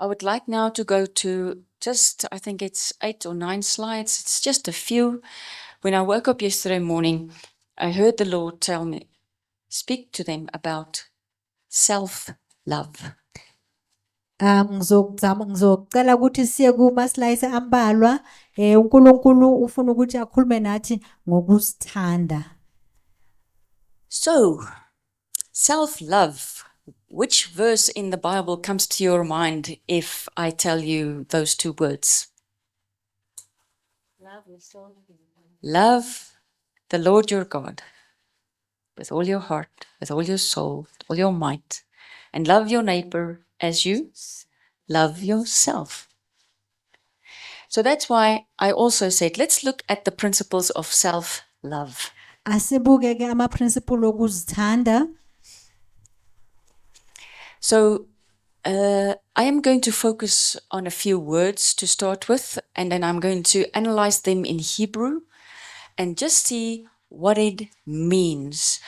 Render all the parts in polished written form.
I would like now to go to I think it's 8 or 9 slides. It's just a few. When I woke up yesterday morning, I heard the Lord tell me, speak to them about self-love. Ngizocela ukuthi siye kuma slides ambalwa uNkulunkulu ufuna ukuthi akhulume nathi ngokuzithanda. So, self-love. Which verse in the Bible comes to your mind if I tell you those two words? Love the Lord your God with all your heart, with all your soul, with all your might, and love your neighbor as you love yourself. So that's why I also said, let's look at the principles of self-love. Asibuke ke ama-principle okuzithanda. So I am going to focus on a few words to start with, and then I'm going to analyze them in Hebrew and just see what it means,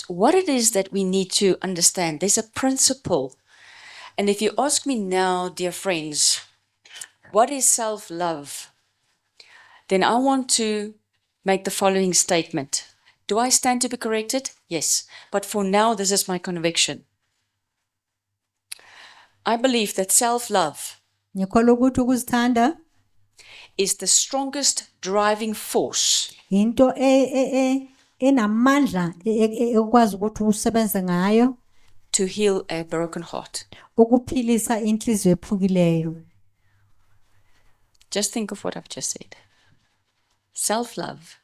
what it is that we need to understand. There's a principle. And if you ask me now, dear friends, what is self-love? Then I want to make the following statement. Do I stand to be corrected? Yes. But for now, this is my conviction. I believe that self-love Ngikholwa ukuthi ukuzithanda is the strongest driving force into enamandla ekwazi ukuthi usebenze ngayo to heal a broken heart. ukuphilisa inhliziyo ephukileyo. Just think of what I've just said. Self-love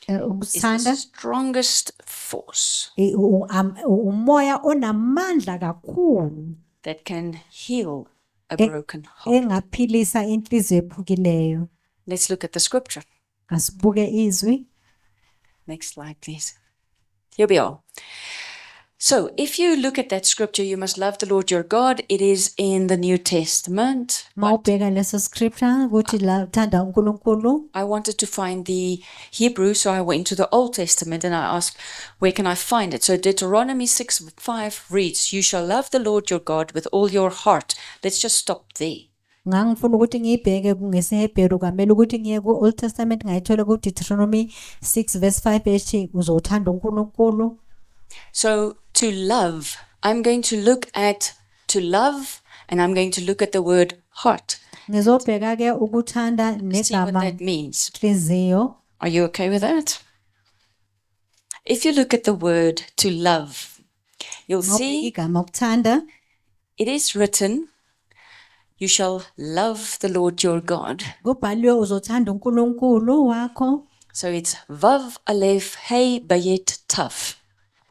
is the Ukuzithanda strongest force umoya onamandla kakhulu that can heal a broken heart. engaphilisa inhliziyo ephukileyo. Let's look at the scripture. Asibuke izwi. Next slide, please. Here we are. So, if you look at that scripture, you must love the Lord your God. It is in the New Testament. Mawubheka leso scripture ukuthi la thanda uNkulunkulu. I wanted to find the Hebrew, so I went to the Old Testament and I asked, where can I find it? So Deuteronomy 6:5 reads, you shall love the Lord your God with all your heart. Let's just stop there. Ngangifuna ukuthi ngiyibheke ngesihebheru kamele ukuthi ngiye ku-Old Testament ngayithola ku-Deuteronomy 6:5 ethi uzothanda uNkulunkulu. So to love, I'm going to look at to love and I'm going to look at the word heart. Ngizobheka ke ukuthanda See what negama that means. inhliziyo. Are you okay with that? If you look at the word to love, you'll Ngobheka see igama ukuthanda it is written, you shall love the Lord your God. kubhaliwe uzothanda uNkulunkulu wakho So it's Vav Aleph Hey Bayet Taf.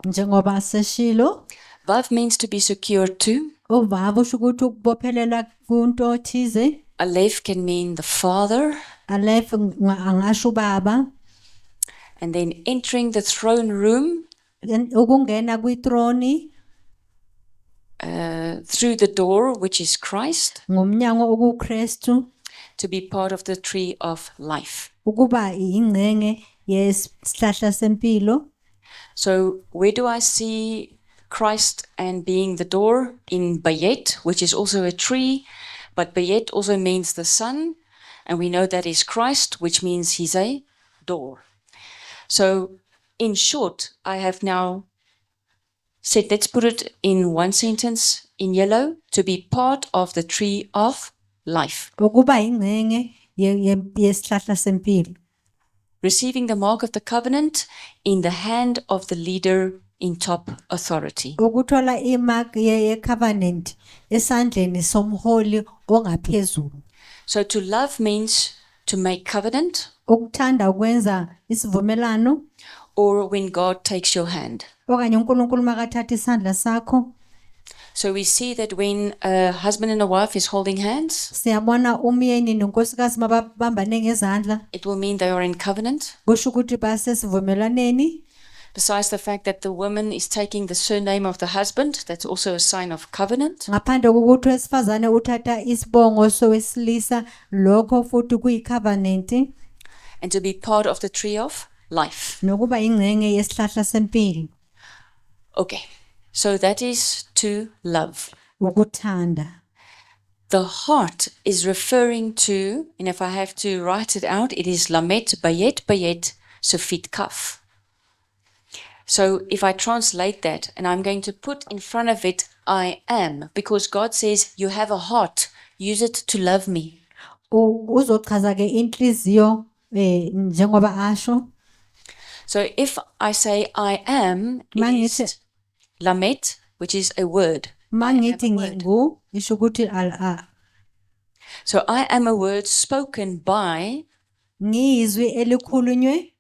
njengoba seshilo. Vav means to be secured to. Uvavu usho ukuthi ukubophelela kunto othize. Aleph can mean the Father. Aleph angasho ubaba. And then entering the throne room Ukungena kwithrone through the door, which is Christ, ngomnyango okuKristu to be part of the tree of life. ukuba ingcenge yesihlahla sempilo. So where do I see Christ and being the door? In Bayet, which is also a tree, but Bayet also means the sun, and we know that is Christ, which means he's a door. So in short, I have now said, let's put it in one sentence in yellow, to be part of the tree of life. Ukuba ingcenge yesihlahla sempilo. Receiving the mark of the covenant in the hand of the leader in top authority. Ukuthola imark ye-covenant esandleni somholi ongaphezulu. So to love means to make covenant, Ukuthanda ukwenza isivumelano or when God takes your hand. okanye uNkulunkulu makathatha isandla sakho. So we see that when a husband and a wife is holding hands, Siyabona umyeni nonkosikazi mababambane ngezandla it will mean they are in covenant. kusho ukuthi basesivumelaneni. Besides the fact that the woman is taking the surname of the husband, that's also a sign of covenant. Ngaphandle kokuthi wesifazane uthatha isibongo sowesilisa lokho futhi kuyi-covenant And to be part of the tree of life. nokuba ingcenge yesihlahla sempilo. Okay, so that is to love. Ukuthanda. The heart is referring to, and if I have to write it out, it is lamet, bayet, sofit kaf. So if I translate that, and I'm going to put in front of it, I am, because God says, you have a heart, use it to love me. Uzochaza ke inhliziyo njengoba asho. So if I say I am, it Mangithi- is lamet, which is a word. Mangithi ngingu isho ukuthi So I am a word spoken by. ngiyizwi elikhulunywe.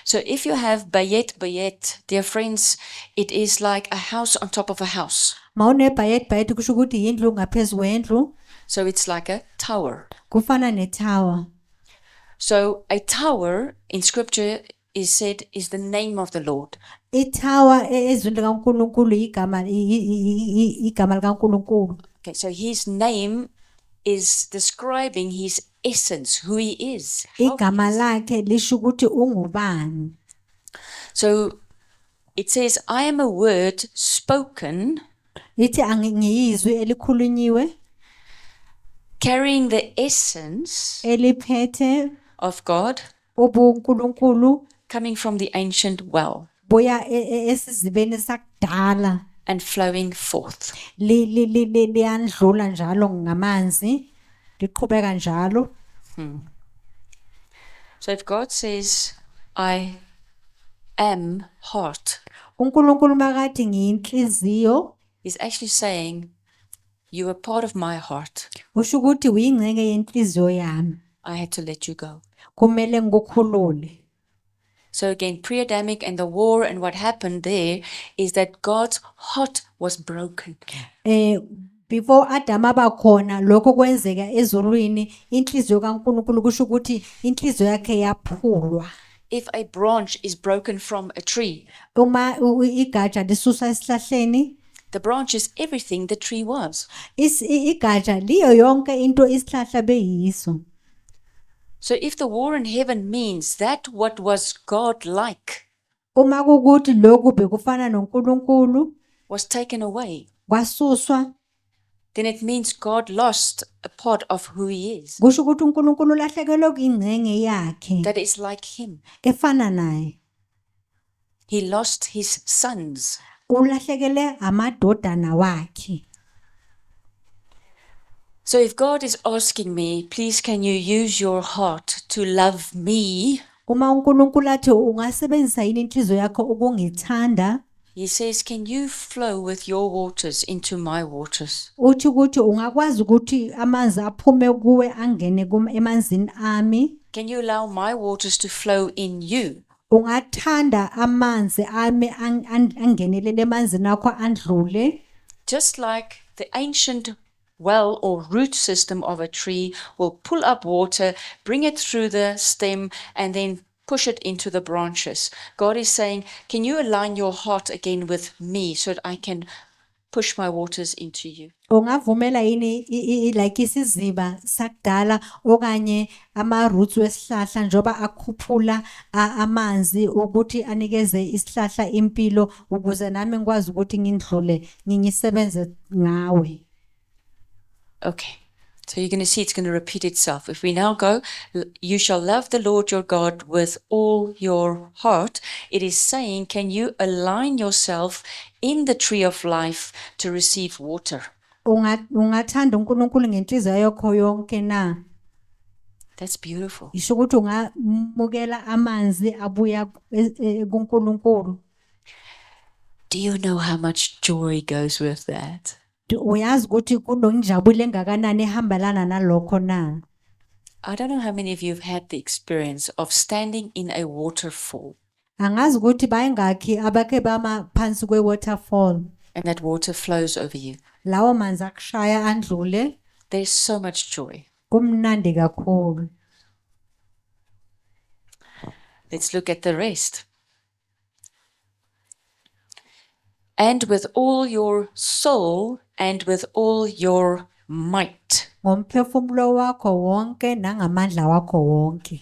So if you have bayet, dear friends, it is like a house on top of a house. Mawune bayet kusho ukuthi yindlu ngaphezulu kwendlu, So it's like a tower. kufana netower. So a tower in scripture is said is the name of the Lord. Itower ezwini likaNkulunkulu igama likaNkulunkulu. Okay, so his name is describing his essence, who he is. how he Igama is. lakhe lisho ukuthi ungubani. So it says, I am a word spoken, Ithi ngiyizwi elikhulunyiwe carrying the essence eliphethe of God, ubuNkulunkulu coming from the ancient well buya esizibeni sakudala and flowing forth. liyandlula njalo ngamanzi liqhubeka njalo. So if God says, I am heart, uNkulunkulu makathi ngiyinhliziyo he's actually saying, you are part of my heart. usho ukuthi uyingcenye yenhliziyo yami, I had to let you go. kumele ngikukhulule. So again, pre-Adamic and the war and what happened there is that God's heart was broken. Before Adam abakhona lokho kwenzeka ezulwini, inhliziyo kaNkulunkulu kusho ukuthi inhliziyo yakhe yaphulwa. If a branch is broken from a tree, Uma igatsha lisusa esihlahleni, the branch is everything the tree was. igatsha liyo yonke into isihlahla beyiso. So if the war in heaven means that what was God-like Uma kukuthi lokhu bekufana noNkulunkulu was taken away, kwasuswa, then it means God lost a part of who he is, kusho ukuthi uNkulunkulu ulahlekelwe kuyingcenye yakhe that is like him. efana naye. He lost his sons. Ulahlekele amadodana wakhe. So if God is asking me, please can you use your heart to love me? Uma uNkulunkulu athi ungasebenzisa yini inhliziyo yakho ukungithanda, He says, can you flow with your waters into my waters? uthi ukuthi ungakwazi ukuthi amanzi aphume kuwe angene emanzini ami, Can you allow my waters to flow in you? ungathanda amanzi ami angenelele emanzini akho andlule. Just like the ancient well or root system of a tree will pull up water, bring it through the stem, and then push it into the branches. God is saying, can you align your heart again with me so that I can push my waters into you? Ungavumela yini like isiziba sakudala okanye ama roots wesihlahla njoba akhuphula amanzi ukuthi anikeze isihlahla impilo ukuze nami ngikwazi ukuthi ngindlule ngingisebenze ngawe. Okay. So you're going to see it's going to repeat itself. If we now go, you shall love the Lord your God with all your heart. It is saying, can you align yourself in the tree of life to receive water? Ungathanda uNkulunkulu ngenhliziyo yakho yonke na? That's beautiful. Isho ukuthi ungamukela amanzi abuya kuNkulunkulu. Do you know how much joy goes with that? Uyazi ukuthi kunonjabulo engakanani ehambelana nalokho na? I don't know how many of you have had the experience of standing in a waterfall Angazi ukuthi bayingakhi abakhe bama phansi kwe-waterfall. and that water flows over you. Lawo manzi akushaya andlule, There's so much joy. kumnandi kakhulu. Let's look at the rest. And with all your soul and with all your might. Ngomphefumulo wakho wonke nangamandla wakho wonke.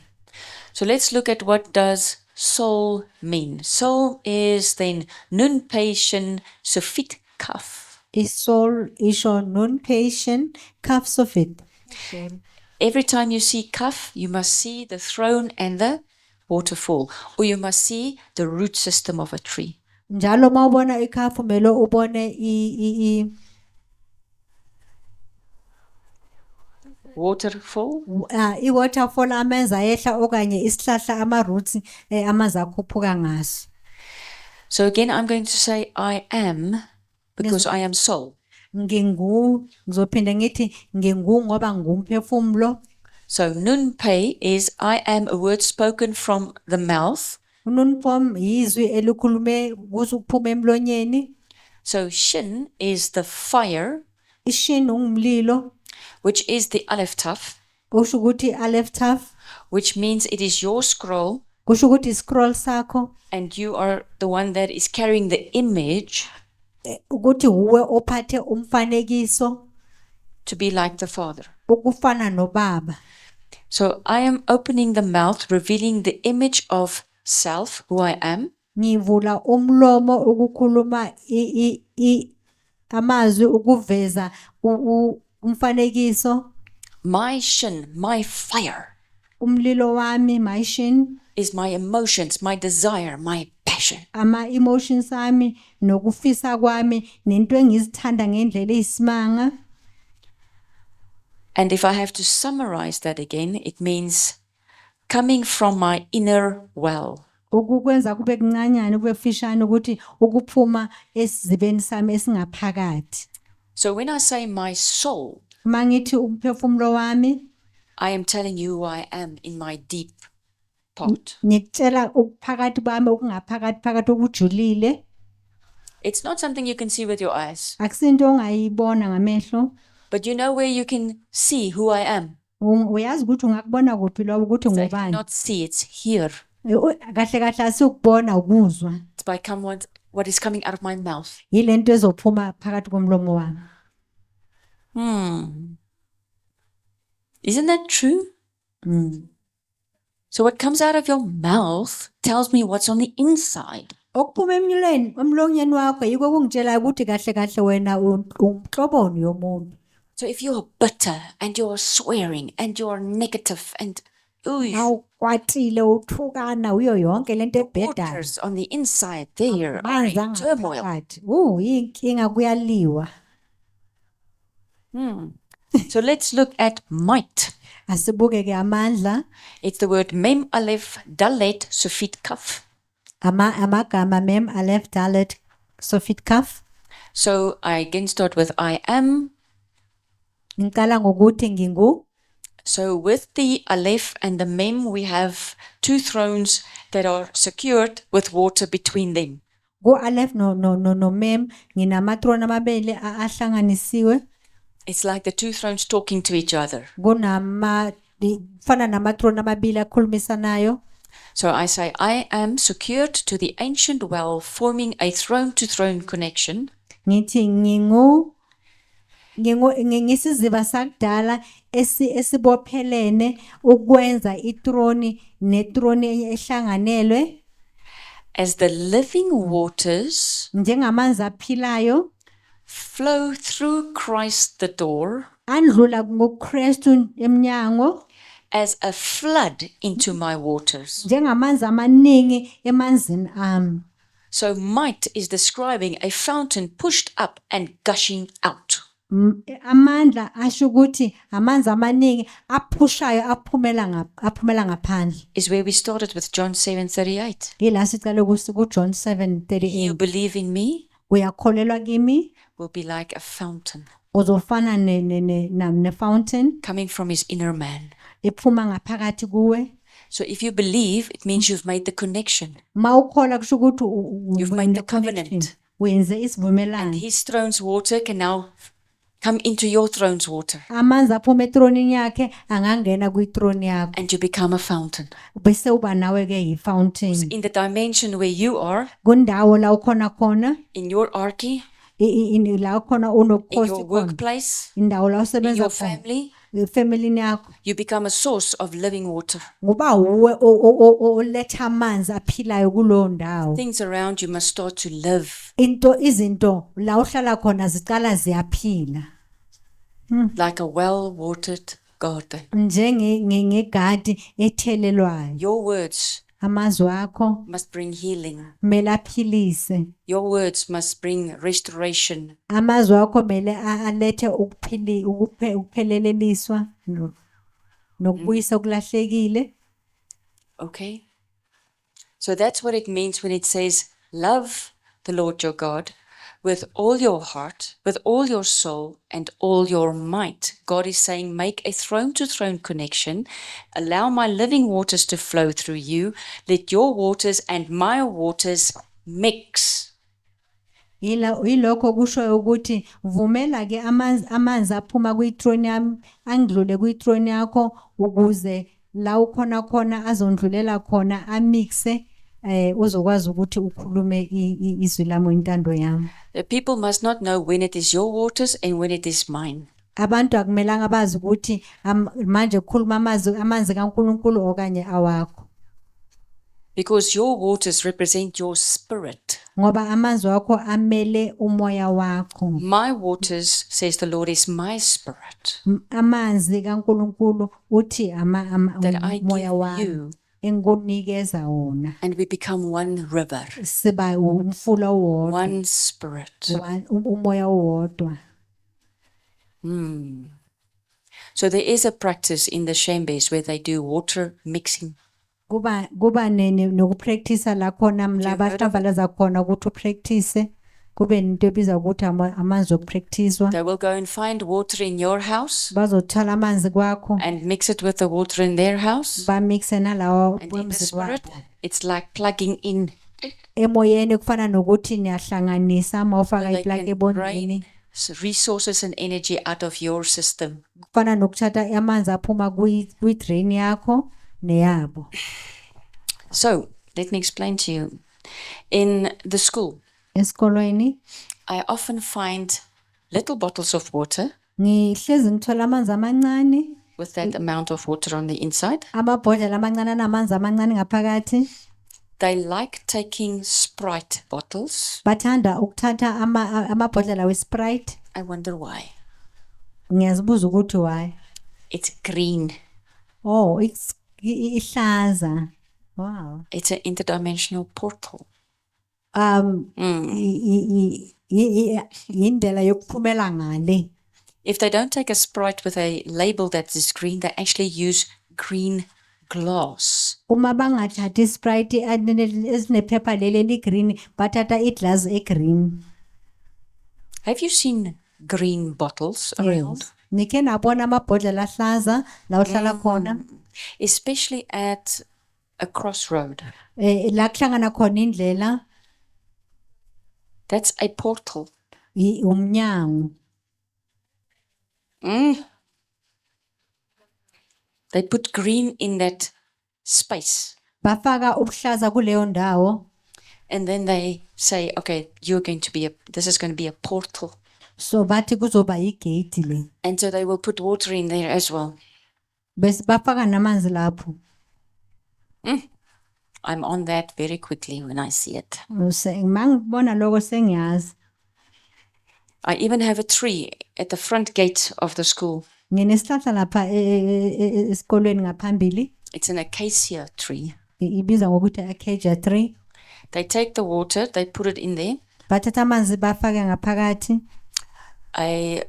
So let's look at what does soul mean. Soul is then nun patient sofit kaf. isol isho nun patient kaf sofit. Every time you see kaf, you must see the throne and the waterfall, or you must see the root system of a tree. Njalo mawubona ikhafu melo ubone i Waterfall. i-waterfall amenza yehla okanye isihlahla ama-roots amanzi akhuphuka ngaso. So again, I'm going to say I am, because I am soul. Ngizophinde ngithi ngoba ngumphefumulo. So Nunpei is I am, a word spoken from the mouth. Ununpom yizwi elikhulume kusuphuma emlonyeni. So Shin is the fire, Ishin ungumlilo, which is the Aleph Taf, kusho ukuthi Aleph Taf, which means it is your scroll, kusho ukuthi scroll sakho, and you are the one that is carrying the image ukuthi uwe ophathe umfanekiso to be like the Father. ukufana nobaba. So I am opening the mouth, revealing the image of self, who I am. Ngivula umlomo ukukhuluma amazwi ukuveza umfanekiso. My Shin, my fire, Umlilo wami, my shin, is my emotions, my desire, my passion. ama emotions ami nokufisa kwami nento engizithanda ngendlela eyisimanga. And if I have to summarize that again, it means coming from my inner well. Ukukwenza kube kuncanyana kube fishane ukuthi ukuphuma esizibeni sami esingaphakathi. So when I say my soul, Mangithi umphefumulo wami, I am telling you who I am in my deep part. ngikutshela ukuphakathi kwami okungaphakathi phakathi okujulile. It's not something you can see with your eyes, Akusinto ongayibona ngamehlo. but you know where you can see who I am. Uyazi ukuthi ungakubona kuphi lo ukuthi So I ngubani. cannot see, it's here. Kahle kahle asukubona ukuzwa. It's by what is coming out of my mouth. Yilento ezophuma phakathi komlomo wami. Isn't that true? So what comes out of your mouth tells me what's on the inside. Okuphuma emlonyeni wakho yiko kungitshela ukuthi kahle kahle wena umhloboni yomuntu. So if you're bitter and you're swearing and you're negative and Awukwatile uthukana uyo yonke lento ebhedayo. waters on the inside there are Manzi in turmoil. angaphakathi. Inkinga kuyaliwa. So let's look at might. Asibuke ke amandla. It's the word mem aleph dalet sufit kaf. Amagama mem aleph dalet sofit kaf. So I again start with I am. Ngiqala ngokuthi ngingu. So with the aleph and the mem, we have two thrones that are secured with water between them. Go aleph no mem nginamatrona amabili ahlanganisiwe. It's like the two thrones talking to each other. Fana namatrona amabili akhulumisanayo. So I say, I am secured to the ancient well, forming a throne-to-throne connection. Ngithi ngisiziba sakudala esibophelene ukwenza itroni netroni ehlanganelwe. As the living waters Njengamanzi aphilayo flow through Christ the door, andlula ngoKristu emnyango, as a flood into my waters. njengamanzi amaningi emanzini ami. So might is describing a fountain pushed up and gushing out. Amandla asho ukuthi amanzi amaningi aphushayo aphumela ngaphandle. Is where we started with John 7:38. Yila siqale kuJohn He who 7:38. believe in me Uyakholelwa kimi will be like a fountain uzofana ne fountain coming from his inner man. ephuma ngaphakathi kuwe. So if you believe, it means you've made the connection. Mawukholwa kusho ukuthi You've made the covenant. wenze isivumelano. His throne's water can now come into your throne's water, Amanzi aphuma etronini yakhe angangena kwitroni yakho and you become a fountain. bese uba nawe ke yi-fountain. In the dimension where you are, Kundawo la ukhona khona in your archy, la ukhona in unobukhosi your khona, workplace, indawo la in usebenza your khona, family, efamilini yakho You become a source of living water. ngoba uwe oletha amanzi aphilayo kulowo ndawo. Things around you must start to live. Izinto la uhlala khona ziqala ziyaphila. Like a well-watered garden. Ngegadi ethelelwayo. Your words Amazwi akho must bring healing. mele aphilise. Your words must bring restoration. Amazwi akho mele alethe ukupheleleliswa nokubuyisa okulahlekile. Okay? So that's what it means when it says, love the Lord your God with all your heart, with all your soul, and all your might. God is saying, make a throne-to-throne connection. Allow my living waters to flow through you. Let your waters and my waters mix. Yilokho kusho ukuthi vumela ke amanzi aphuma kuyithrone yami angidlule kuyithrone yakho ukuze la ukhona khona azondlulela khona amixe uzokwazi ukuthi ukhulume izwi lami intando yami. The people must not know when it is your waters and when it is mine. Abantu akumelanga bazi ukuthi manje ukukhuluma amanzi kaNkulunkulu okanye awakho. Because your waters represent your spirit. Ngoba amanzi wakho amele umoya wakho. My waters, says the Lord, is my spirit. Amanzi kaNkulunkulu uthi That I umoya give wami you. engonikeza wona. And we become one river, Siba umfula owodwa, one spirit. umoya owodwa. So there is a practice in the Shembes where they do water mixing. Kuba nokupractice la khona mlaba hlambalaza khona ukuthi upractice kube into ebizwa ukuthi amanzi okupracticewa. They will go and find water in your house Bazothala amanzi kwakho and mix it with the water in their house. ba mixe nalawo And in the kwemzi spirit, kwakho. it's like plugging in. Emoyeni kufana nokuthi niyahlanganisa uma ufaka They iplug can ebondweni. drain resources and energy out of your system. Kufana nokuthatha amanzi aphuma kwi-drain yakho neyabo. So let me explain to you. In the school, Esikolweni I often find little bottles of water ngihlezi ngithola amanzi amancane, with that amount of water on the inside. amabhodlela amancane anamanzi amancane ngaphakathi. They like taking Sprite bottles. Bathanda ukuthatha amabhodlela we-Sprite. I wonder why. Ngiyazibuza ukuthi why. It's green. Oh, ihlaza. Wow. It's an interdimensional portal. Indlela yokuphumela ngale. If they don't take a Sprite with a label that is green, they actually use green glass. Uma bangathathi iSprite esinephepha leli eli-green, bathatha iglass e-green. Have you seen green bottles around? Nike nabona amabhodlela ahlaza la uhlala khona. Especially at a crossroad. La kuhlangana khona indlela, That's a portal. umnyango. They put green in that space. Bafaka ubuhlaza kuleyo ndawo. And then they say, okay, this is going to be a portal. So bathi kuzoba igate le. And so they will put water in there as well. Bese bafaka namanzi lapho. I'm on that very quickly when I see it. Mangibona lokho sengiyazi. I even have a tree at the front gate of the school. Nginesihlahla lapha esikolweni ngaphambili. It's an acacia tree. Ibizwa ngokuthi acacia tree. They take the water, they put it in there. Bathatha amanzi bafake ngaphakathi.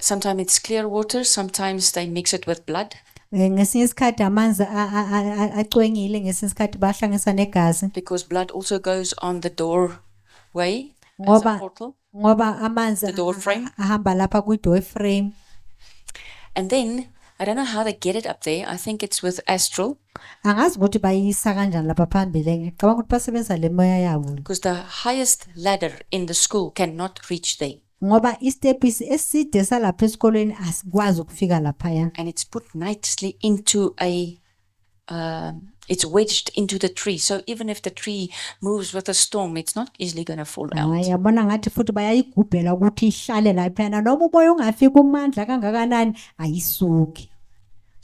Sometimes it's clear water, sometimes they mix it with blood. Ngesinye isikhathi amanzi acwengile, ngesinye isikhathi bahlanganisa negazi. Because blood also goes on the doorway as a portal. Ngoba amanzi The door frame. ahamba lapha kwi-door frame. And then, I don't know how they get it up there. I think it's with astral. Angazi ukuthi bayisa kanjani lapha phambili. Ngicabanga ukuthi basebenza le moya yabo. Because the highest ladder in the school cannot reach there. Ngoba istepisi eside salapha esikolweni asikwazi ukufika laphaya. And it's put nicely into it's wedged into the tree. So even if the tree moves with a storm, it's not easily going to fall out. Yabona ngathi futhi bayayigubhela ukuthi ihlale laphana noma umoya ungafika umandla kangakanani ayisuki.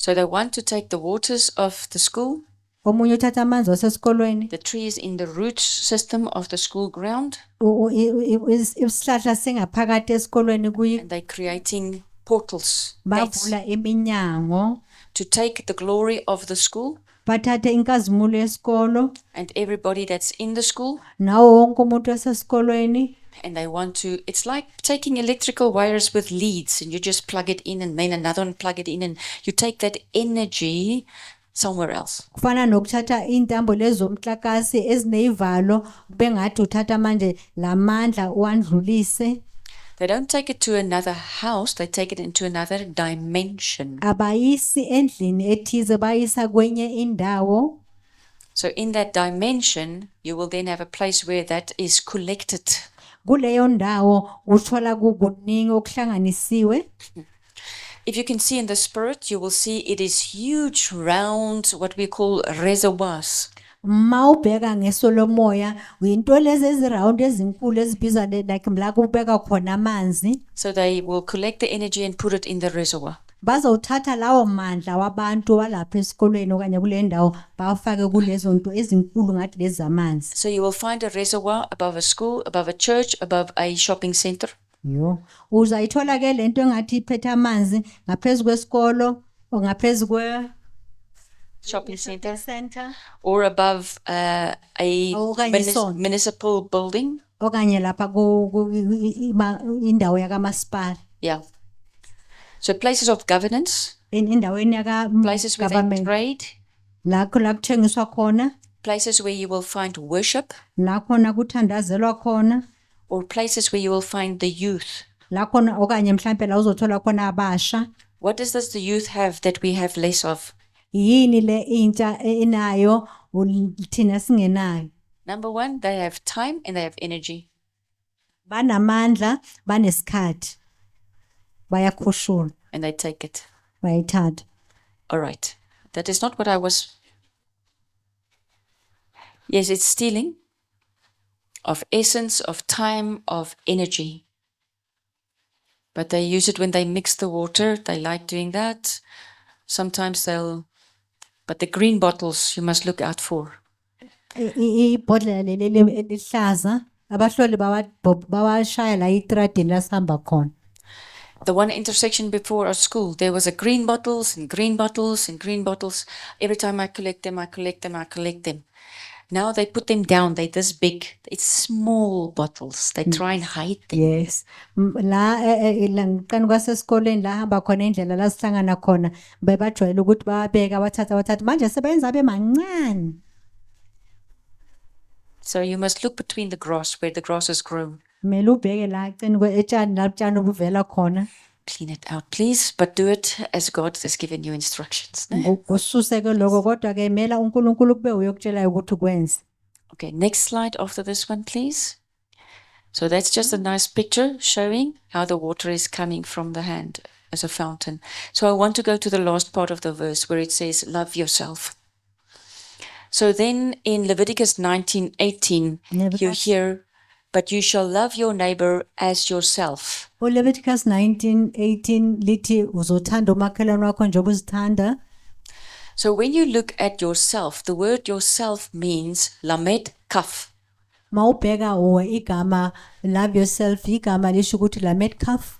So they want to take the waters of the school, omunye uthatha amanzi wasesikolweni, the trees in the root system of the school ground, isihlahla singaphakathi esikolweni and they're creating portals, gates, bavula iminyango, to take the glory of the school bathathe inkazimulo yesikolo and everybody that's in the school, nawo wonke umuntu osesikolweni. and they want to, it's like taking electrical wires with leads and you just plug it in and then another one plug it in and you take that energy somewhere else. Kufana nokuthatha intambo lezomhlakasi ezineyivalo kube ngathi uthatha manje lamandla uwandlulise. They don't take it to another house, they take it into another dimension. Abayisi endlini ethize bayisa kwenye indawo. So in that dimension, you will then have a place where that is collected. Kuleyo ndawo uthola kukuningi okuhlanganisiwe. If you can see in the spirit, you will see it is huge, round, what we call reservoirs. Mawubheka ngesolomoya uyinto lezi eziround ezinkulu ezibizwa like la kubeka khona amanzi. So they will collect the energy and put it in the reservoir. Bazothatha lawo mandla wabantu walapha esikolweni okanye kule ndawo bafake kulezo nto ezinkulu ngathi lezi zamanzi. So you will find a reservoir above a school, above a church, above a shopping center. Yo, uzayithola ke lento engathi iphethe amanzi ngaphezulu kwesikolo ongaphezulu kwe Shopping center, center or above a Okanye isonto. municipal building. okanye lapha indawo yakamasipala, Yeah. So places of governance, indaweni places where they government, trade, lakho la kuthengiswa khona, places where you will find worship, la khona kuthandazelwa khona, or places where you will find the youth. la khona okanye mhlambe la uzothola khona abasha. What does the youth have that we have less of? Yini le intsha inayo thina singenayo? Number one, they have time and they have energy. Banamandla, banesikhathi, bayakhushula, And they take it. bayithatha. All right. That is not what I was. Yes, it's stealing of essence, of time, of energy. But they use it when they mix the water. They like doing that. Sometimes they'll, but the green bottles you must look out for. Ibhodlela leli elihlaza abahloli bawashaya la itradini lasihamba khona. The one intersection before our school, there was a green bottles and green bottles and green bottles. Every time I collect them, I collect them, I collect them. Now they put them down. They're this big. It's small bottles. They try and hide them. Yes. La ngiqani kwasesikoleni la hamba khona indlela la sihlangana khona bebajwayele ukuthi babeka wathatha manje sebenza bemancane. So you must look between the grass where the grass has grown. Kumele ubheke la eceni etshani la utshani obuvela khona. Clean it out, please, but do it as God has given you instructions. Ne? Ususeke lokho kodwa ke mela uNkulunkulu kube uyokutshela ukuthi ukwenze. Okay, next slide after this one, please. So that's just a nice picture showing how the water is coming from the hand as a fountain. So I want to go to the last part of the verse where it says, love yourself. So then in Leviticus 19:18, you Leviticus. hear, but you shall love your neighbor as yourself. Leviticus 19:18 lithi uzothanda umakhelwane wakho njengoba uzithanda. So when you look at yourself, the word yourself means lamed kaf. Mawubheka uwe igama love yourself igama lisho ukuthi lamed kaf.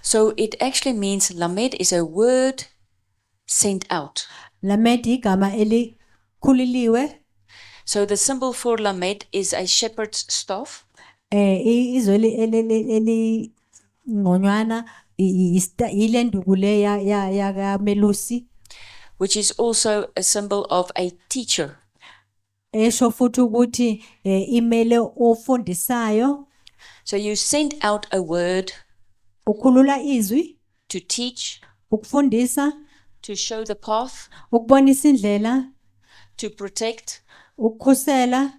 So it actually means lamed is a word sent out. Lamed igama elikhuliliwe. So the symbol for lamed is a shepherd's staff. Izwe eli ngonywana ile nduku le ya kamelusi, which is also a symbol of a teacher. esho futhi ukuthi imele ofundisayo. So you send out a word Ukhulula izwi, to teach, ukufundisa, to show the path, ukubonisa indlela, to protect. ukukhusela,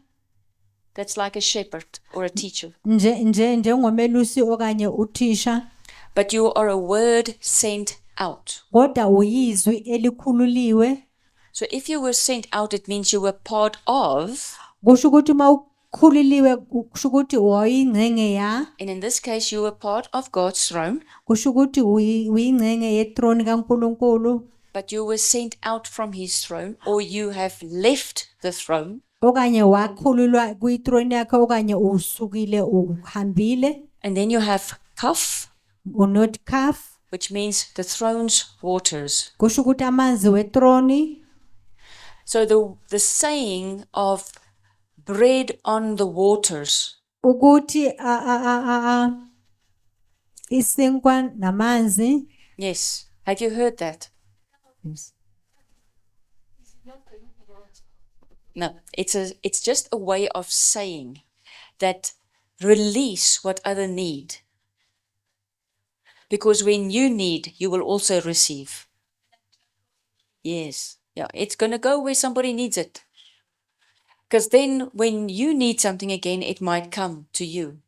That's like a shepherd or a teacher. njengomelusi okanye uthisha. But you are a word sent out. Kodwa uyizwi elikhululiwe. So if you were sent out, it means you were part of, Kusho ukuthi mawukhululiwe kusho ukuthi uyingcenge ya. and in this case, you were part of God's throne. Kusho ukuthi uyingcenge yethrone kaNkulunkulu. but you were sent out from his throne, or you have left the throne, okanye wakhululwa kwithrone yakhe okanye usukile uhambile, and then you have kaf, unot calf, which means the throne's waters. kusho ukuthi amanzi wethrone. So the saying of bread on the waters Ukuthi isinkwa namanzi. Yes. Have you heard that? No, it's just a way of saying that release what other need. Because when you need, you will also receive. Yes. Yeah, it's going to go where somebody needs it. Because then when you need something again, it might come to you.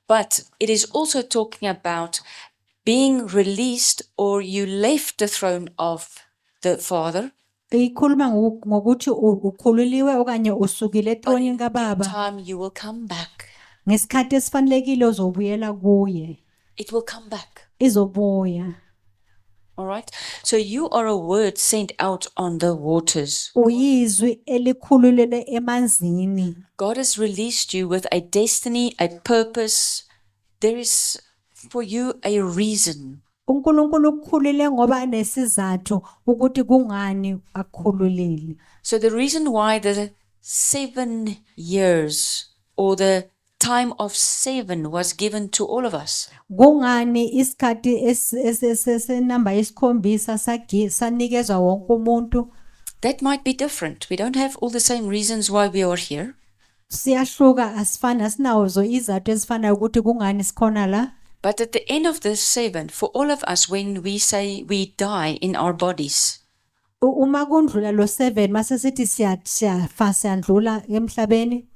But it is also talking about being released, or you left the throne of the Father. Ikhuluma ngokuthi ukhululiwe okanye usukile But ethrone in due kababa. time you will come back. Ngesikhathi esifanelekile uzobuyela kuye. It will come back. Izobuya. All right. So you are a word sent out on the waters. Uyizwi elikhululele emanzini. God has released you with a destiny, a purpose. There is for you a reason. uNkulunkulu ukukhulile ngoba nesizathu ukuthi kungani akukhululile. So the reason why the 7 years or the time of 7 was given to all of us. Kungani isikhathi esenamba yesikhombisa sanikezwa wonke umuntu? That might be different. We don't have all the same reasons why we are here. Siyahluka asifana sinawo izathu ezifana ukuthi kungani sikhona la. But at the end of the 7, for all of us, when we say we die in our bodies, Uma kundlula lo 7 mase sithi siyandlula emhlabeni,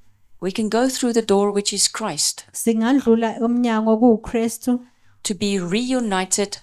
we can go through the door which is Christ singandlula umnyango kuKristu to be reunited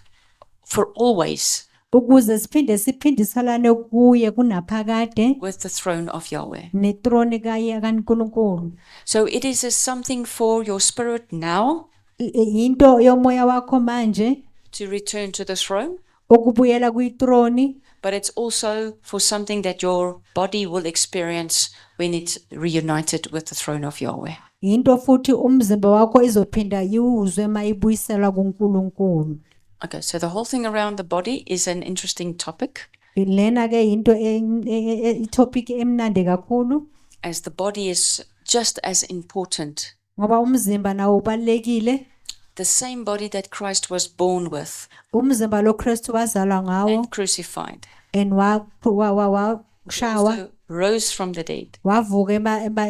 for always ukuze siphindisalane kuye kunaphakade with the throne of Yahweh. nethrone kaNkulunkulu. So it is something for your spirit now Into yomoya wakho manje to return to the throne, ukubuyela kwithrone, but it's also for something that your body will experience when it's reunited with the throne of Yahweh. into futhi umzimba wakho izophinda iwuzwe mayibuyiselwa kuNkulunkulu. Okay, so the whole thing around the body is an interesting topic, Lena ke into topic emnandi kakhulu as the body is just as important. ngoba umzimba nawo ubalekile. The same body that Christ was born with Umzimba lo Kristu wazalwa ngawo and crucified, and washawa also rose from the dead, wavuka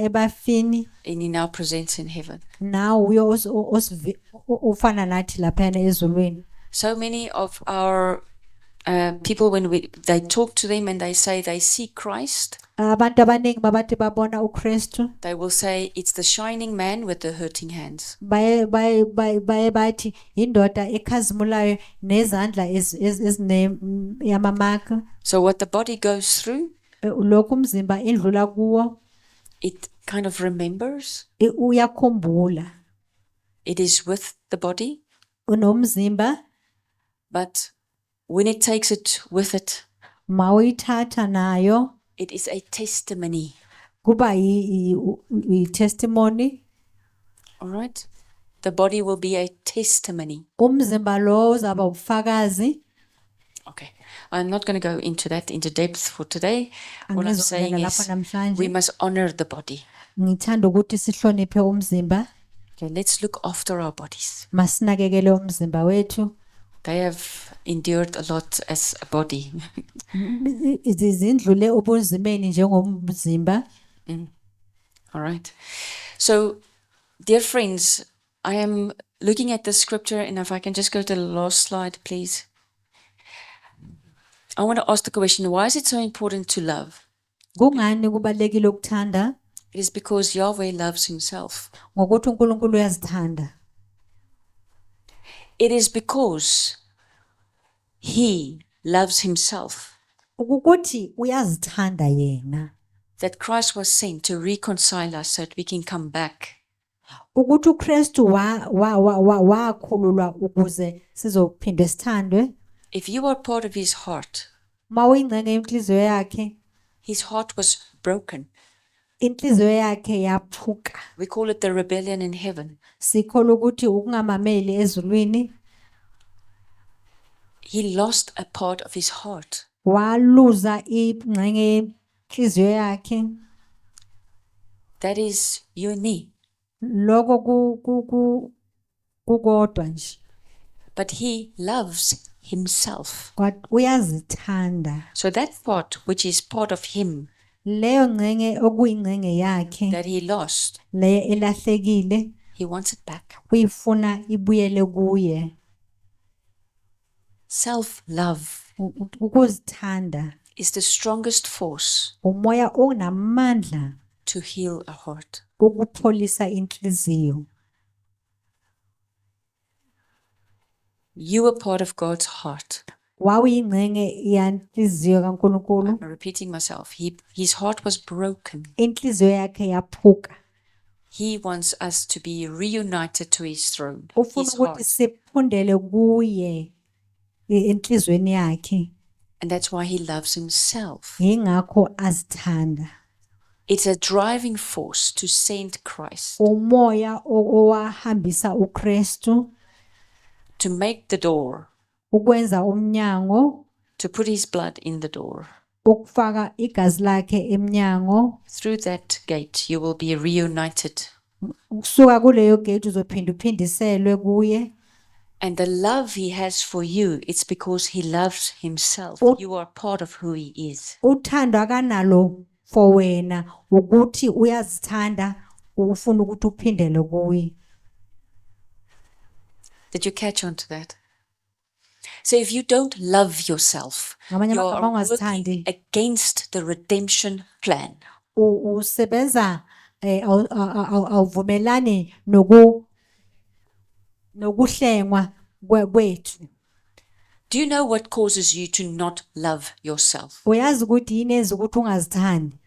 ebafini. and he now presents in heaven. Now uyo ufana nathi lapha ezulwini. So many of our people, when they talk to them and they say they see Christ, Abantu abaningi babathi babona uKristu they will say it's the shining man with the hurting hands. baye bathi indoda ekhazimulayo nezandla yamamaka. So what the body goes through, Lokhu umzimba indlula kuwo it kind of remembers. uyakhumbula. It is with the body, Unomzimba but when it takes it with it, mawuyithatha nayo it is a testimony. kuba testimony. All right? The body will be a testimony. Umzimba lo uzaba ubufakazi. Okay. I'm not going to go into that into depth for today. What I'm Angizongena saying lapha is namhlanje. we must honor the body. Ngithanda ukuthi sihloniphe umzimba, Okay, let's look after our bodies. masinakekele umzimba wethu. They have endured a lot as a body. Izindlule ubunzimeni njengomzimba. All right. So, dear friends, I am looking at the scripture, and if I can just go to the last slide, please. I want to ask the question, why is it so important to love? Kungani kubalekile ukuthanda? It is because Yahweh loves himself. Ngokuthi uNkulunkulu uyazithanda. It is because he loves himself Ukuthi uyazithanda yena. that Christ was sent to reconcile us so that we can come back. Ukuthi uKristu wakhululwa ukuze sizophinde sithandwe. If you are part of his heart, mawuyingcenye inhliziyo yakhe, his heart was broken. inhliziyo yakhe yaphuka. We call it the rebellion in heaven. Sikholwa ukuthi ukungamameli ezulwini. He lost a part of his heart. Waluza ingcenye inhliziyo yakhe. That is you and me. Lokho kukodwa nje. But he loves himself. Kodwa uyazithanda. So that part which is part of him Leyo ngcenye okuyingcenye yakhe, that he lost, le elahlekile, he wants it back. uyifuna ibuyele kuye. Self-love Ukuzithanda is the strongest force umoya onamandla to heal a heart. ukupholisa inhliziyo. You are part of God's heart. Wawuyingcenye yanhliziyo kaNkulunkulu. I'm repeating myself. His heart was broken. Inhliziyo yakhe yaphuka. He wants us to be reunited to his throne. Ufuna His ukuthi heart. siphundele kuye enhlizweni yakhe. And that's why he loves himself. Yingakho azithanda. It's a driving force to send Christ, Umoya owahambisa uKristu to make the door, ukwenza umnyango, to put his blood in the door. ukufaka igazi lakhe emnyango. Through that gate, you will be reunited. Ukusuka kuleyo gate uzophinda uphindiselwe kuye. And the love he has for you, it's because he loves himself. You are part of who he is. Uthando akanalo for wena ukuthi uyazithanda, ufuna ukuthi uphindele kuye. Did you catch on to that? So if you don't love yourself, Ngamanye you amagama are working ungazithandi, against the redemption plan. usebenza awuvumelani nokuhlengwa kwethu. Do you know what causes you to not love yourself? Uyazi ukuthi yini enza ukuthi ungazithandi?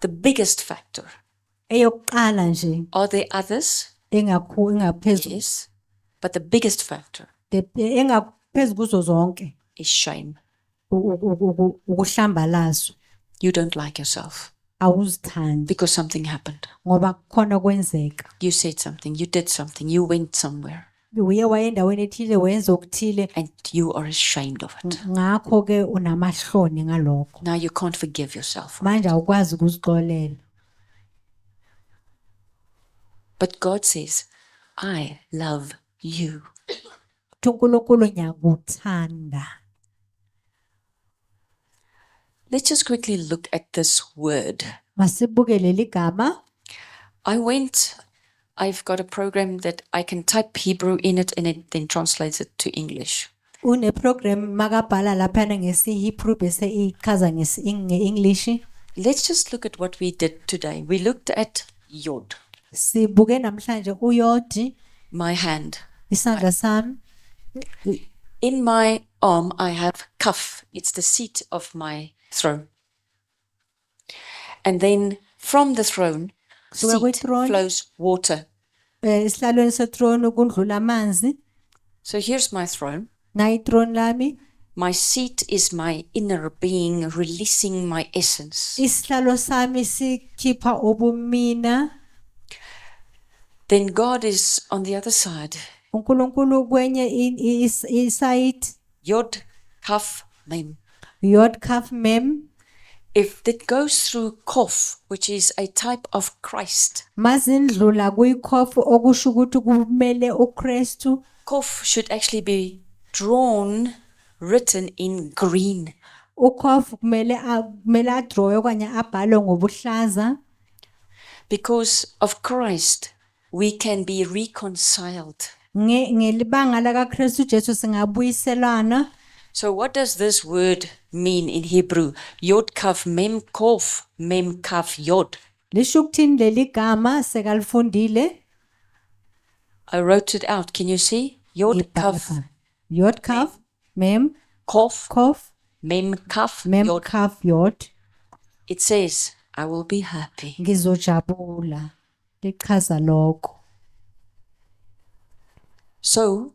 The biggest factor. Eyokuqala nje Are there others? engaphezulu, Yes. But the biggest factor engaphezulu kuzo zonke is shame. ukuhlambalazo. You don't like yourself Awuzithandi because something happened. ngoba kukhona kwenzeka. You said something, you did something, you went somewhere, Uye wayendaweni ethile wenza okuthile, and you are ashamed of it. ngakho ke unamahloni ngalokho. Now you can't forgive yourself. Manje awukwazi ukuzixolela. But God says, I love you. uNkulunkulu ngiyakuthanda. Let's just quickly look at this word. Masibuke leli gama. I've got a program that I can type Hebrew in it and it then translates it to English. Une program makabhala lapha ngesiHebrew bese ichaza nge-English. Let's just look at what we did today. We looked at Yod, Sibuke namhlanje uyodi, my hand. isandla sami. In my arm, I have Kaf. It's the seat of my throne. And then from the throne, So seat we're throne. flows water. Esihlalweni sethrone kundlula amanzi. So here's my throne. Nayi throne lami. My seat is my inner being, releasing my essence. Isihlalo sami sikhipha ubumina. Then God is on the other side. uNkulunkulu kwenye iside. Yod, Kaf, Mem. Yod Kaf Mem. If it goes through Kof, which is a type of Christ, Mazindlula kuyikhofu okusho ukuthi kumele uKristu. Kof should actually be drawn, written in green. Ukhofu kumele adrowe okanye abhalwe ngobuhlaza. Because of Christ, we can be reconciled. Ngelibanga lakaKristu Jesu singabuyiselana. So what does this word mean in Hebrew? Yod Kaf Mem Kof Mem Kaf Yod. Lisho ukuthini leli gama sekalifundile? I wrote it out. Can you see? Yod Kaf Yod Kaf Mem Kof Kof Mem Kaf Mem Yod. Kaf Yod. It says, I will be happy. Ngizojabula. Lichaza lokho. So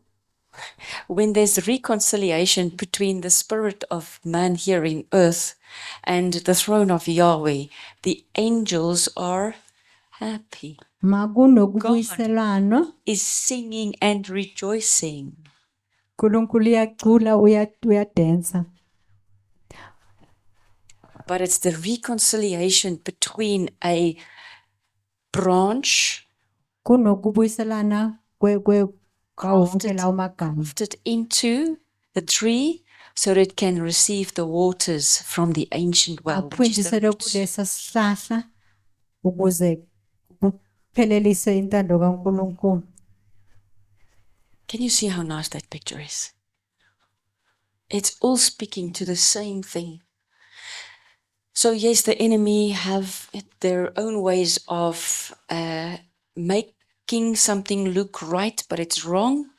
when there's reconciliation between the spirit of man here in earth and the throne of Yahweh, the angels are happy, makunokubuyiselano is singing and rejoicing. uNkulunkulu uyacula uyadansa. But it's the reconciliation between a branch Kunokubuyiselana kwawonke lawo magama grafted into the tree so that it can receive the waters from the ancient well, which is the aphindisele roots. kulesa sihlahla ukuze kuphelelise intando kaNkulunkulu. Can you see how nice that picture is? It's all speaking to the same thing. So yes, the enemy have their own ways of making something look right, but it's wrong.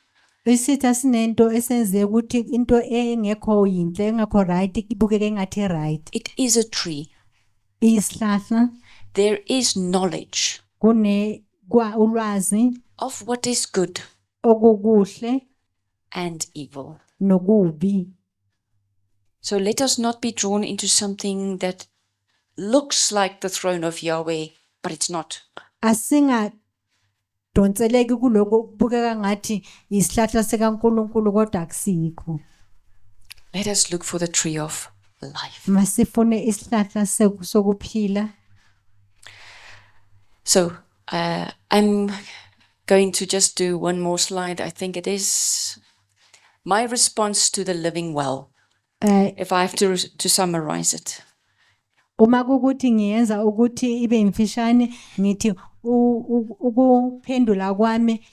Isitha sinento esenze ukuthi into engekho yinhle engekho right ibukeke ngathi right. It is a tree. Isihlahla There is knowledge ulwazi of what is good okukuhle and evil. nokubi. So let us not be drawn into something that looks like the throne of Yahweh, but it's not. Asinga donseleki kuloko kubukeka ngathi isihlahla sikaNkulunkulu kodwa akusikho. Let us look for the tree of life. Masifune isihlahla sokuphila. So I'm going to just do one more slide. I think it is my response to the living well, if I have to summarize it. Uma kukuthi ngiyenza ukuthi ibe imfishane ngithi ukuphendula kwami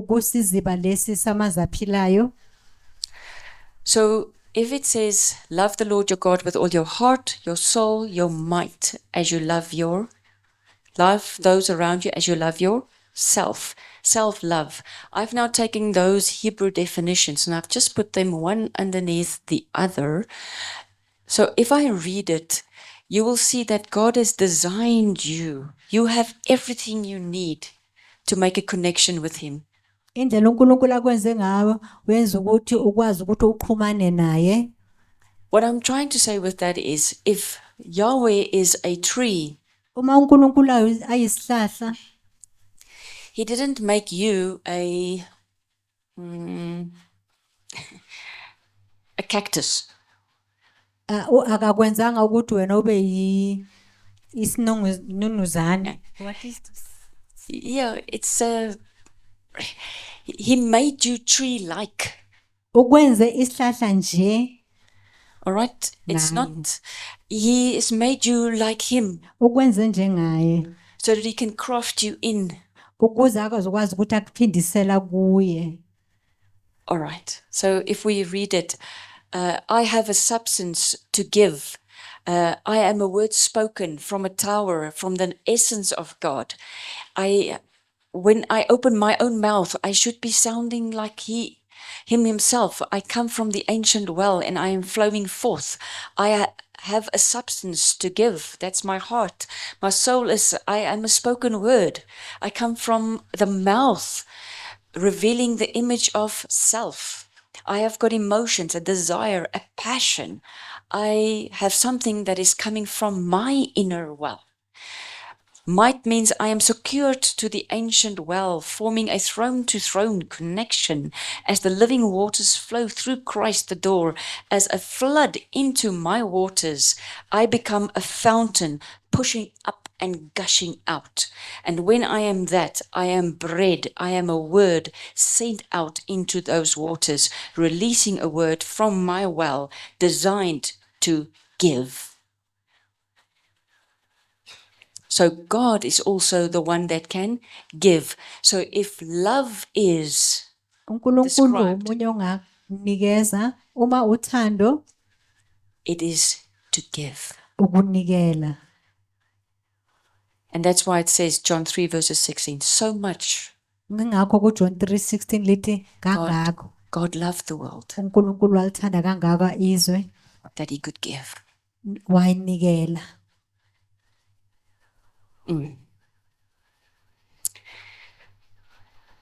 kusiziba lesi samazaphilayo. So if it says, love the Lord your God with all your heart, your soul, your might, as you love those around you as you love yourself, self-love. I've now taken those Hebrew definitions and I've just put them one underneath the other. So if I read it, you will see that God has designed you. You have everything you need to make a connection with Him. Indlela uNkulunkulu akwenze ngayo wenza ukuthi ukwazi ukuthi uxhumane naye. What I'm trying to say with that is, if Yahweh is a tree, Uma uNkulunkulu ayisihlahla, He didn't make you a cactus. akakwenzanga ukuthi wena ube isinunuzane. What is this? Yeah, it's He made you tree-like. Ukwenze isihlahla nje. All right? It's Nice. not, He has made you like Him Ukwenze njengaye. so that He can craft you in. Ukuze akazokwazi ukuthi akuphindisela kuye. All right. So if we read it, I have a substance to give. I am a word spoken from a tower, from the essence of God. When I open my own mouth, I should be sounding like Him Himself. I come from the ancient well and I am flowing forth. I have a substance to give. That's my heart. My soul I am a spoken word. I come from the mouth, revealing the image of self. I have got emotions, a desire, a passion. I have something that is coming from my inner well. Might means I am secured to the ancient well, forming a throne-to-throne connection as the living waters flow through Christ the door. As a flood into my waters, I become a fountain, pushing up and gushing out. And when I am that, I am bread, I am a word sent out into those waters, releasing a word from my well, designed to give. So God is also the one that can give. So if love is uNkulunkulu described, umunye ongakunikeza, uma uthando it is to give. ukunikela. And that's why it says, John 3 verses 16, so much Ngakho kuJohn 3:16 lithi kangako God loved the world uNkulunkulu walithanda kangaka izwe that He could give. wayinikela.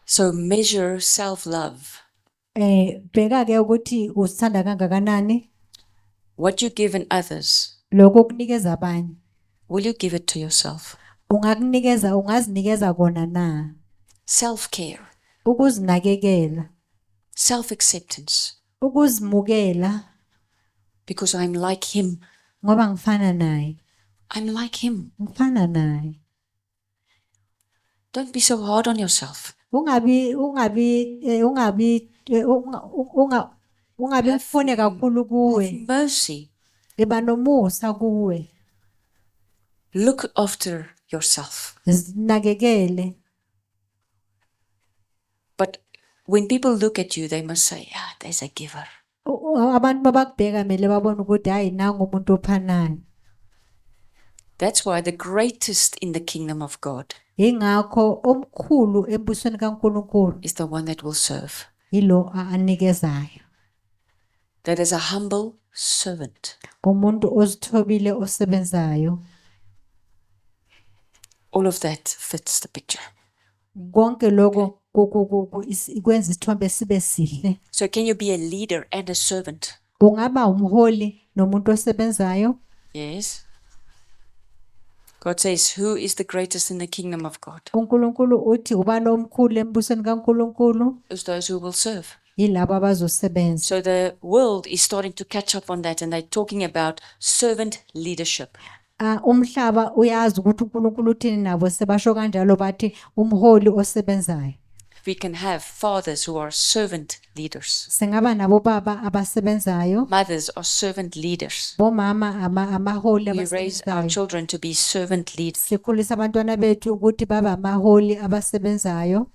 So measure self-love bheka ke ukuthi usithanda kangakanani What you give in others, lokho okunikeza abanye. will you give it to yourself? Ungazinikeza kona na? Self-care, Ukuzinakekela, self-acceptance, ukuzimukela because I'm like him. ngoba ngifana naye. I'm like him. Ngifana naye. Don't be so hard on yourself. Ungabi mfune kakhulu kuwe. Have mercy. Eba nomusa kuwe. Look after yourself. Zinakekele. But when people look at you, they must say, "Ah, there's a giver." Abantu babakubheka mele babone ukuthi hayi nangu umuntu ophanayo. That's why the greatest in the kingdom of God Ingakho omkhulu embusweni kaNkulunkulu is the one that will serve. yilo anikezayo. That is a humble servant. Umuntu ozithobile osebenzayo. All of that fits the picture. Konke lokho ikwenza isithombe sibe sihle. So can you be a leader and a servant? Ungaba umholi nomuntu osebenzayo? Yes. God says, who is the greatest in the kingdom of God? uNkulunkulu uthi ubani omkhulu embusweni kaNkulunkulu? It's those who will serve. Yilabo abazosebenza. So the world is starting to catch up on that, and they're talking about servant leadership. Umhlaba uyazi ukuthi uNkulunkulu uthini nabo sebasho kanjalo bathi umholi osebenzayo. We can have fathers who are servant leaders. Singaba nabo baba abasebenzayo. Mothers are servant leaders. Bomama amaholi We raise our abasebenzayo. children to be servant leaders. Sikhulisa abantwana bethu ukuthi babe amaholi abasebenzayo.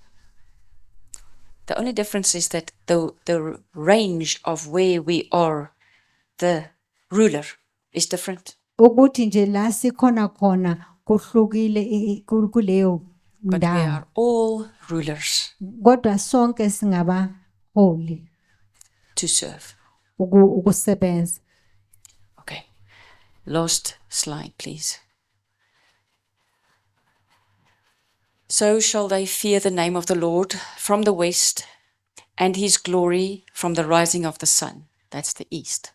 The only difference is that the range of where we are, the ruler, is different. Ukuthi nje la sikhona khona kuhlukile kuleyo But we ndawo. are all rulers Kodwa sonke singabaholi to serve. ukusebenza. Okay. Last slide, please. So shall they fear the name of the Lord from the west, and his glory from the rising of the sun. That's the east.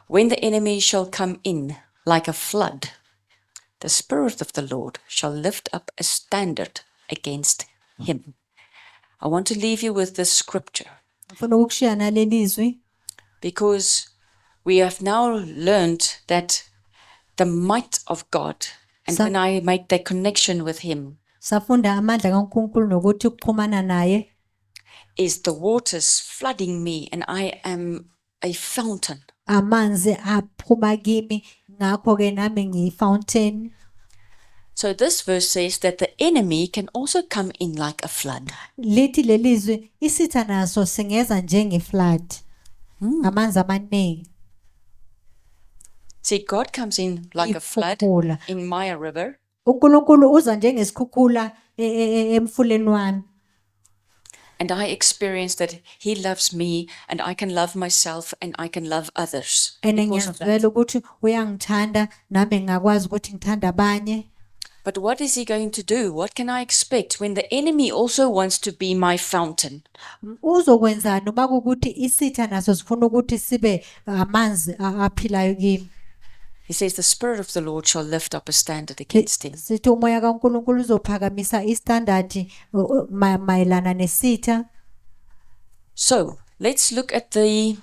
When the enemy shall come in like a flood, the Spirit of the Lord shall lift up a standard against him. I want to leave you with this scripture Ngifuna ukushiya nalelizwi because we have now learned that the might of God, and when I make that connection with him, safunda amandla kaNkulunkulu nokuthi ukuxhumana naye is the waters flooding me and I am a fountain. amanzi aphuma kimi ngakho ke nami ngiyi-fountain. So this verse says that the enemy can also come in like a flood. Lithi lelizwi isitha naso singeza njenge-flood. Amanzi amaningi. See, God comes in like a flood Ikhukhula. in Maya River, uNkulunkulu uza njengesikhukhula emfuleni wami. and I experience that he loves me and I can love myself and I can love others. And because of that. ngiyazwela ukuthi uyangithanda nami ngakwazi ukuthi ngithanda abanye. But what is he going to do? What can I expect when the enemy also wants to be my fountain? Uzokwenzani uma kukuthi isitha naso sifuna ukuthi sibe amanzi aphilayo kimi? He says the Spirit of the Lord shall lift up a standard against him. Sithi umoya kaNkulunkulu uzophakamisa istandard mayelana nesitha. So let's look at the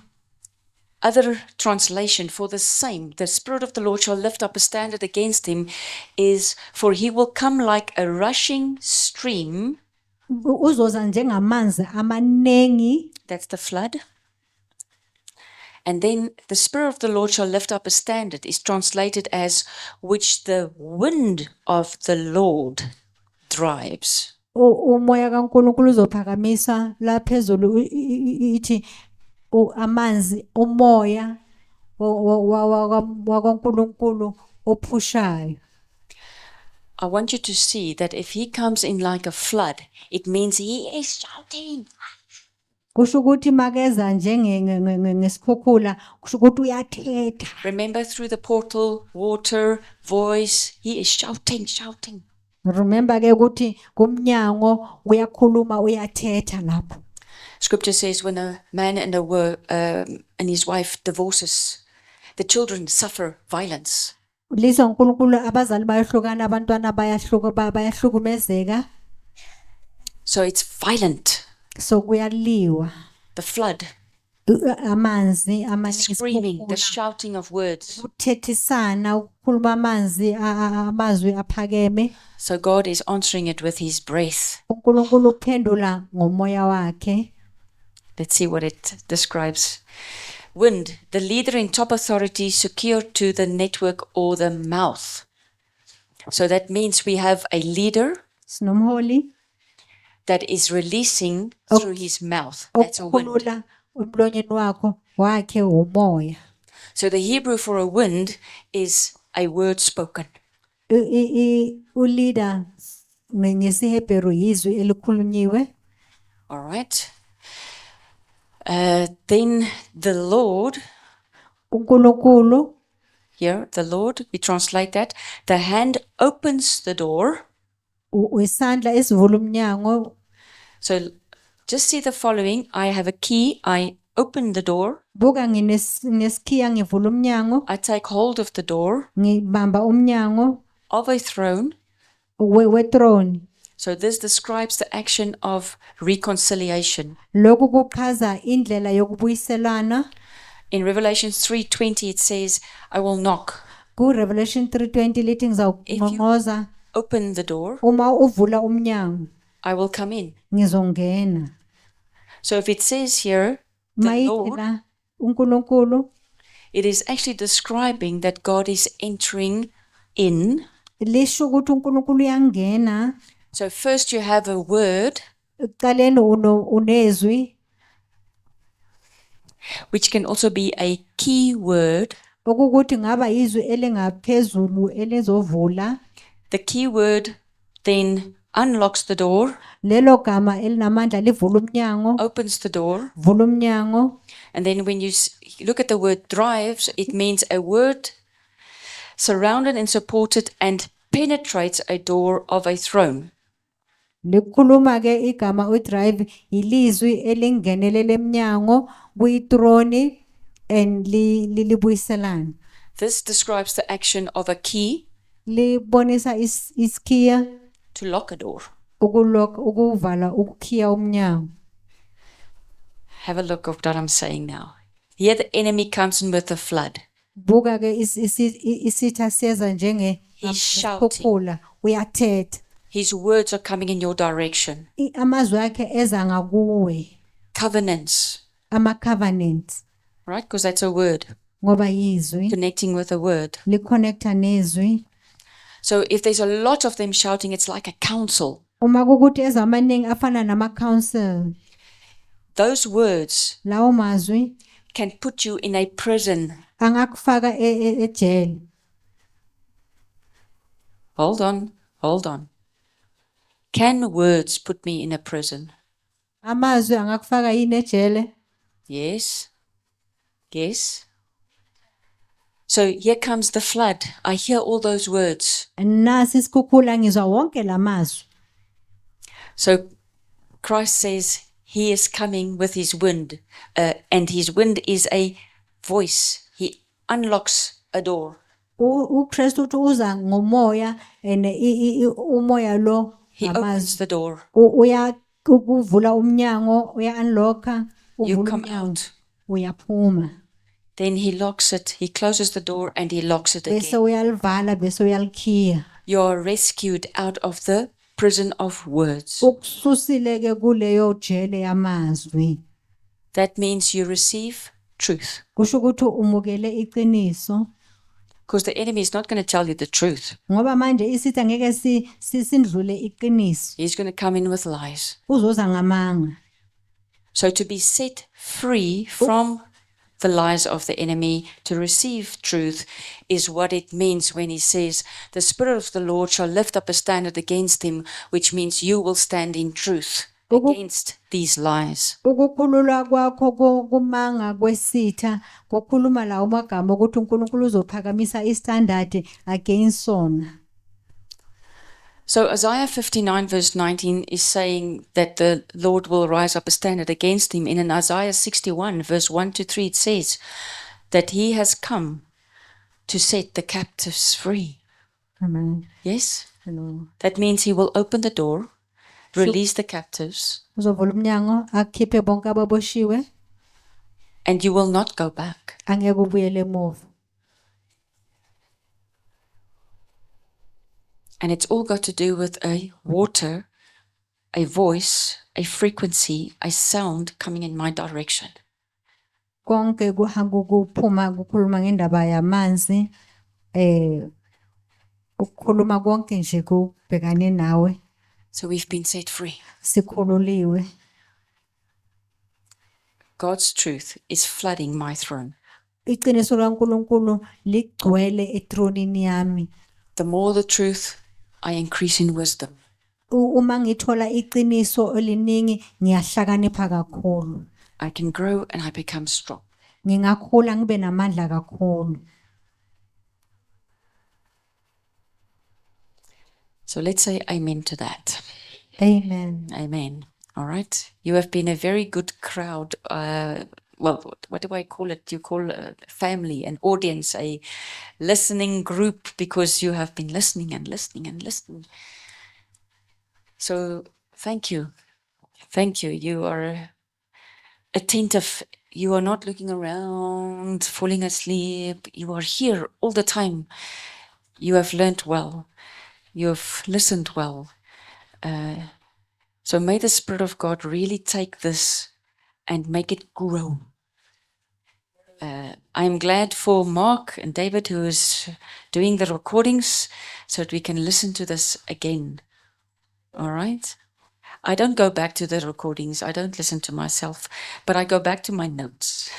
other translation for the same. The Spirit of the Lord shall lift up a standard against him is, for he will come like a rushing stream. Uzoza njengamanzi amanengi. That's the flood. And then the Spirit of the Lord shall lift up a standard is translated as which the wind of the Lord drives. Umoya kaNkulunkulu uzophakamisa la phezulu ithi amanzi umoya wakaNkulunkulu ophushayo. I want you to see that if he comes in like a flood, it means he is shouting. Kusho ukuthi makeza ngesikhukhula kusho ukuthi uyathetha. Remember, through the portal, water, voice, he is shouting, shouting. Remember ke ukuthi kumnyango uyakhuluma uyathetha lapho. Scripture says when a man and his wife divorces, the children suffer violence. Liso uNkulunkulu abazali bayahlukana abantwana bayahlukumezeka So it's violent. so kuyaliwa The flood, amanzi the amaningi screaming, the shouting of words. ukuthethisana ukukhuluma amazwi aphakeme So God is answering it with his breath. uNkulunkulu uphendula ngomoya wakhe. Let's see what it describes. Wind, the leader in top authority secured to the network or the mouth. So that means we have a leader Sinomholi that is releasing through his mouth. That's a wind. okukhulula emlonyeni wakhe umoya. So the Hebrew for a wind is a word spoken. Uleader ngesiHebheru yizwi elikhulunyiwe. All right. Then the Lord, uNkulunkulu here, the Lord, we translate that. The hand opens the door. isandla esivula umnyango. So just see the following. I have a key. I open the door. Buka nginesikhiya ngivula umnyango, I take hold of the door ngibamba umnyango of a throne. wethrone. So this describes the action of reconciliation. Lokhu kuchaza indlela yokubuyiselana. In Revelation 3:20 it says, I will knock. Ku Revelation 3:20 lithi ngizawunqonqoza Open the door. uma uvula umnyango I will come in. ngizongena. So if it says here, the Mayithi Lord, la uNkulunkulu it is actually describing that God is entering in. lisho ukuthi uNkulunkulu uyangena. So first you have a word Ekuqaleni unezwi which can also be a key word. okukuthi ngaba izwi elingaphezulu elizovula. The key word then unlocks the door, Lelo gama elinamandla livula umnyango, opens the door, vula umnyango. and then when you look at the word drives, it means a word surrounded and supported and penetrates a door of a throne. Likhuluma ke igama udrive ilizwi elingenelele emnyango kuyithrone and libuyiselana. This describes the action of a key Libonisa iskhiya to lock a door. ukuvala ukukhiya umnyango. Have a look of what I'm saying now. Here the enemy comes in with a flood. Buka ke isitha siyeza He's shouting. ngesikhukhula uyathetha. His words are coming in your direction. Amazwi akhe eza ngakuwe. Covenants, Ama covenants right? Because that's a word, ngoba yizwi connecting with a word. liconnecta nezwi. So if there's a lot of them shouting, it's like a council. Uma kukuthi ezamaningi afana nama council, Those words lawo mazwi can put you in a prison. angakufaka ejele. Hold on. Can words put me in a prison? Amazwi angakufaka yini ejele? Yes. So here comes the flood. I hear all those words. Nasi isikhukhula ngizwa wonke lamazwi. So Christ says he is coming with his wind, and his wind is a voice. He unlocks a door. uKristu uthi uza ngomoya and umoya lo He opens ngamazwi the door. ukuvula umnyango unlocka You uvula come umnyango out. uyaphuma Then he locks it. He closes the door and he locks it bese again. uyalivala bese uyalikhiya. You are rescued out of the prison of words. Ukususile ke kuleyo jele yamazwi. That means you receive truth. Kusho ukuthi umukele iqiniso Because the enemy is not going to tell you the truth. ngoba manje isithi angeke sindlule iqiniso. He's going to come in with lies. Uzoza ngamanga. So to be set free from the lies of the enemy, to receive truth, is what it means when he says, the Spirit of the Lord shall lift up a standard against him, which means you will stand in truth against these lies. Ukukhululwa kwakho kumanga kwesitha kokhuluma lawo magama ukuthi uNkulunkulu uzophakamisa istandard against sona. So Isaiah 59 verse 19 is saying that the Lord will rise up a standard against him. And in Isaiah 61 verse 1 to 3 it says that he has come to set the captives free. Amen. Yes? Hello. That means he will open the door, release the captives, Uzovula umnyango akhiphe bonke ababoshiwe and you will not go back. angeke ubuyele emuva. And it's all got to do with a water, a voice, a frequency, a sound coming in my direction. Konke kuphuma kukhuluma ngendaba yamanzi ukukhuluma konke nje kubhekane nawe So we've been set free. sikhululiwe. God's truth is flooding my throne. Iqiniso kaNkulunkulu ligcwele etronini yami. The more the truth, I increase in wisdom. Uma ngithola iqiniso eliningi ngiyahlakanipha kakhulu. I can grow and I become strong. Ngingakhula ngibe namandla kakhulu. So let's say amen to that. Amen. Amen. All right. You have been a very good crowd. Well, what do I call it? You call a family, an audience, a listening group, because you have been listening and listening and listening. So thank you. Thank you. You are attentive. You are not looking around, falling asleep. You are here all the time. You have learned well. You have listened well. So may the Spirit of God really take this and make it grow. I'm glad for Mark and David who is doing the recordings so that we can listen to this again. All right? I don't go back to the recordings. I don't listen to myself, but I go back to my notes.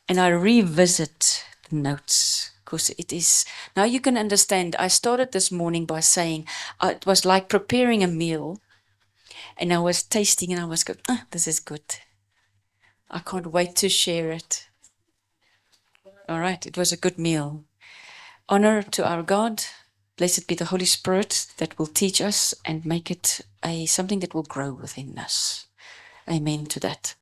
And I revisit the notes because it is, now you can understand. I started this morning by saying it was like preparing a meal and I was tasting and I was going, this is good. I can't wait to share it. All right, it was a good meal. Honor to our God. Blessed be the Holy Spirit that will teach us and make it something that will grow within us. Amen to that.